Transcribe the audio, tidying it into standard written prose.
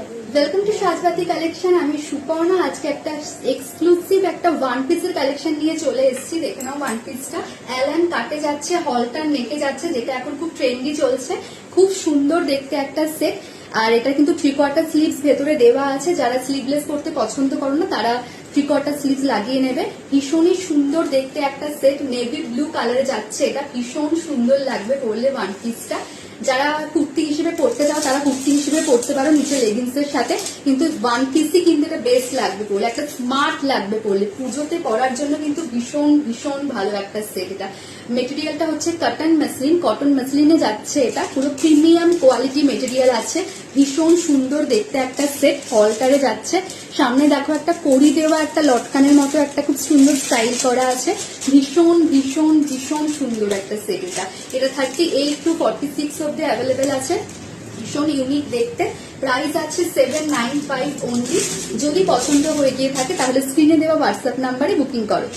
Welcome to সাজবাতি collection. আমি সুপর্ণা। আজকে একটা এক্সক্লুসিভ একটা ওয়ান পিসের কালেকশন নিয়ে চলে এসেছি। দেখে নাও ওয়ান পিসটা অ্যালান কাটে যাচ্ছে, হলটার নেকে যাচ্ছে, যেটা এখন খুব ট্রেন্ডি চলছে। খুব সুন্দর দেখতে একটা সেট। আর এটা কিন্তু 3/4 স্লিভস ভেতরে দেওয়া আছে। যারা স্লিভলেস পরতে পছন্দ করো না তারা 3/4 স্লিভস লাগিয়ে নেবে। ভীষণই সুন্দর দেখতে একটা সেট। নেভি ব্লু কালারে যাচ্ছে, এটা ভীষণ সুন্দর লাগবে পরলে ওয়ান পিসটা। যারা কুর্তি হিসেবে পড়তে চাও তারা কুর্তি হিসেবে পড়তে পারো নিচে লেগিংস এর সাথে, কিন্তু ওয়ান পিসই কিন্তু এটা বেস্ট লাগবে পরলে, একটা স্মার্ট লাগবে পরলে। পুজোতে পরার জন্য কিন্তু ভীষণ ভীষণ ভালো একটা সেট। এটা মেটেরিয়ালটা হচ্ছে কটন মাসলিনে যাচ্ছে। এটা পুরো প্রিমিয়াম কোয়ালিটি মেটেরিয়াল আছে। ভীষণ সুন্দর দেখতে একটা সেট। হলটারে যাচ্ছে। সামনে দেখো একটা কড়ি দেওয়া একটা লটকানের মতো একটা খুব সুন্দর স্টাইল করা আছে। ভীষণ ভীষণ ভীষণ সুন্দর একটা সেট। এটা 38 to 46 অব্দি অ্যাভেলেবেল আছে। ভীষণ ইউনিক দেখতে। প্রাইস আছে 795 অনলি। যদি পছন্দ হয়ে গিয়ে থাকে তাহলে স্ক্রিনে দেওয়া হোয়াটসঅ্যাপ নাম্বারে বুকিং করো।